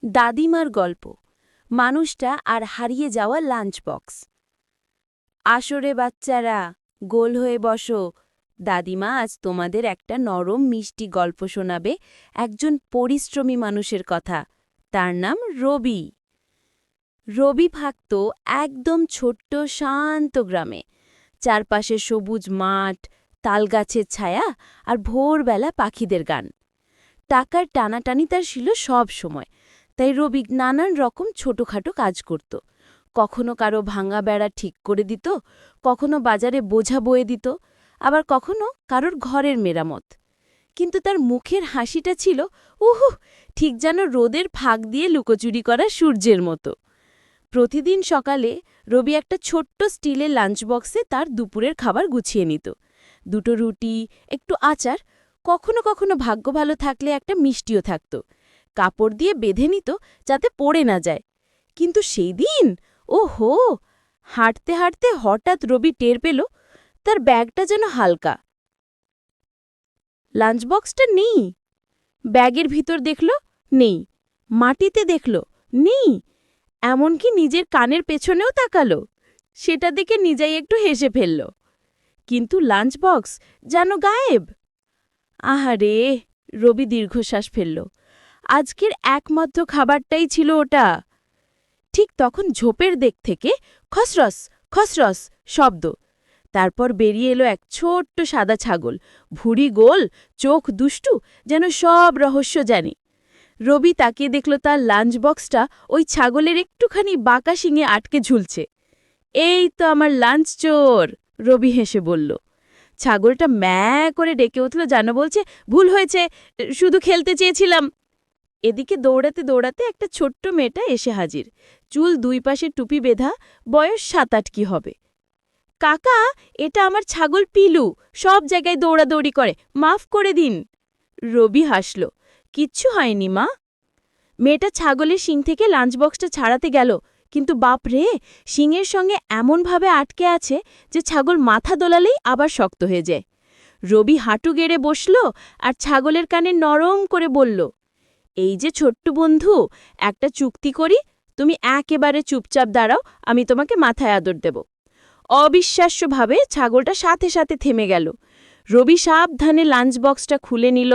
দাদিমার গল্প, মানুষটা আর হারিয়ে যাওয়া লাঞ্চ বক্স। আসরে বাচ্চারা, গোল হয়ে বসো। দাদিমা আজ তোমাদের একটা নরম মিষ্টি গল্প শোনাবে একজন পরিশ্রমী মানুষের কথা। তার নাম রবি। রবি থাকত একদম ছোট্ট শান্ত গ্রামে। চারপাশে সবুজ মাঠ, তালগাছের ছায়া আর ভোরবেলা পাখিদের গান। টাকার টানাটানি তার ছিল সব সময়, তাই রবি নানান রকম ছোটখাটো কাজ করত। কখনো কারো ভাঙা বেড়া ঠিক করে দিত, কখনো বাজারে বোঝা বয়ে দিত, আবার কখনো কারোর ঘরের মেরামত। কিন্তু তার মুখের হাসিটা ছিল উহু, ঠিক যেন রোদের ফাঁক দিয়ে লুকোচুরি করা সূর্যের মতো। প্রতিদিন সকালে রবি একটা ছোট্ট স্টিলের লাঞ্চ বক্সে তার দুপুরের খাবার গুছিয়ে নিত। দুটো রুটি, একটু আচার, কখনো কখনো ভাগ্য ভালো থাকলে একটা মিষ্টিও থাকত। কাপড় দিয়ে বেঁধে নিত যাতে পড়ে না যায়। কিন্তু সেই দিন ওহো, হাঁটতে হাঁটতে হঠাৎ রবি টের পেল তার ব্যাগটা যেন হালকা। লাঞ্চ বক্সটা নেই। ব্যাগের ভিতর দেখল নেই, মাটিতে দেখল নেই, এমনকি নিজের কানের পেছনেও তাকালো। সেটা দেখে নিজেই একটু হেসে ফেলল। কিন্তু লাঞ্চ বক্স যেন গায়েব। আহারে, রবি দীর্ঘশ্বাস ফেলল। আজকের একমাত্র খাবারটাই ছিল ওটা। ঠিক তখন ঝোপের দিক থেকে খসরস খসরস শব্দ। তারপর বেরিয়ে এলো এক ছোট্ট সাদা ছাগল, ভুঁড়ি গোল, চোখ দুষ্টু, যেন সব রহস্য জানে। রবি তাকিয়ে দেখল তার লাঞ্চ বক্সটা ওই ছাগলের একটুখানি বাঁকা শিঙে আটকে ঝুলছে। এই তো আমার লাঞ্চ চোর, রবি হেসে বলল। ছাগলটা ম্যাঁ করে ডেকে উঠল, যেন বলছে ভুল হয়েছে, শুধু খেলতে চেয়েছিলাম। এদিকে দৌড়াতে দৌড়াতে একটা ছোট্ট মেয়েটা এসে হাজির, চুল দুই পাশে টুপি বেঁধা, বয়স ৭-৮ কি হবে। কাকা, এটা আমার ছাগল পিলু, সব জায়গায় দৌড়াদৌড়ি করে, মাফ করে দিন। রবি হাসল। কিচ্ছু হয়নি মা। মেয়েটা ছাগলের শিং থেকে লাঞ্চ বক্সটা ছাড়াতে গেল, কিন্তু বাপ রে, শিংয়ের সঙ্গে এমনভাবে আটকে আছে যে ছাগল মাথা দোলালেই আবার শক্ত হয়ে যায়। রবি হাঁটু গেড়ে বসল আর ছাগলের কানে নরম করে বলল, এই যে ছোট্ট বন্ধু, একটা চুক্তি করি, তুমি একেবারে চুপচাপ দাঁড়াও, আমি তোমাকে মাথায় আদর দেব। অবিশ্বাস্যভাবে ছাগলটা সাথে সাথে থেমে গেল। রবি সাবধানে লাঞ্চ বক্সটা খুলে নিল।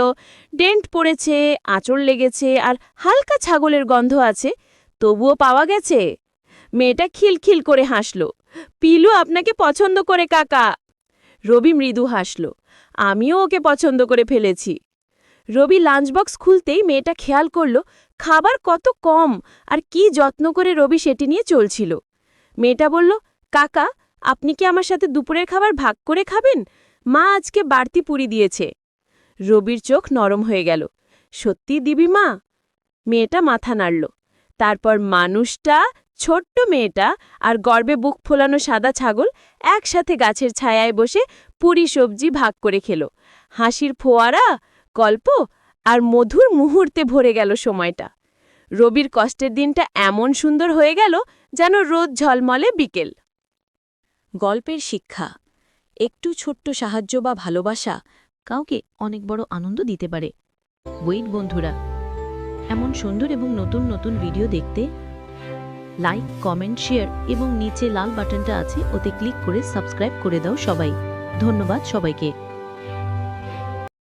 ডেন্ট পড়েছে, আঁচড় লেগেছে আর হালকা ছাগলের গন্ধ আছে, তবুও পাওয়া গেছে। মেয়েটা খিলখিল করে হাসল। পিলু আপনাকে পছন্দ করে কাকা। রবি মৃদু হাসল। আমিও ওকে পছন্দ করে ফেলেছি। রবি লাঞ্চ বক্স খুলতেই মেয়েটা খেয়াল করল খাবার কত কম, আর কি যত্ন করে রবি সেটি নিয়ে চলছিল। মেয়েটা বলল, কাকা, আপনি কি আমার সাথে দুপুরের খাবার ভাগ করে খাবেন? মা আজকে বাড়তি পুরি দিয়েছে। রবির চোখ নরম হয়ে গেল। সত্যি দিবি মা? মেয়েটা মাথা নাড়ল। তারপর মানুষটা, ছোট্ট মেয়েটা আর গর্বে বুক ফোলানো সাদা ছাগল একসাথে গাছের ছায়ায় বসে পুরি সবজি ভাগ করে খেল। হাসির ফোয়ারা, গল্প আর মধুর মুহূর্তে ভরে গেল সময়টা। রবির কষ্টের দিনটা এমন সুন্দর হয়ে গেল যেন রোদ ঝলমলে বিকেল। গল্পের শিক্ষা, একটু ছোট্ট সাহায্য বা ভালোবাসা কাউকে অনেক বড় আনন্দ দিতে পারে। ওয়েট বন্ধুরা, এমন সুন্দর এবং নতুন নতুন ভিডিও দেখতে লাইক, কমেন্ট, শেয়ার এবং নিচে লাল বাটনটা আছে, ওতে ক্লিক করে সাবস্ক্রাইব করে দাও সবাই। ধন্যবাদ সবাইকে।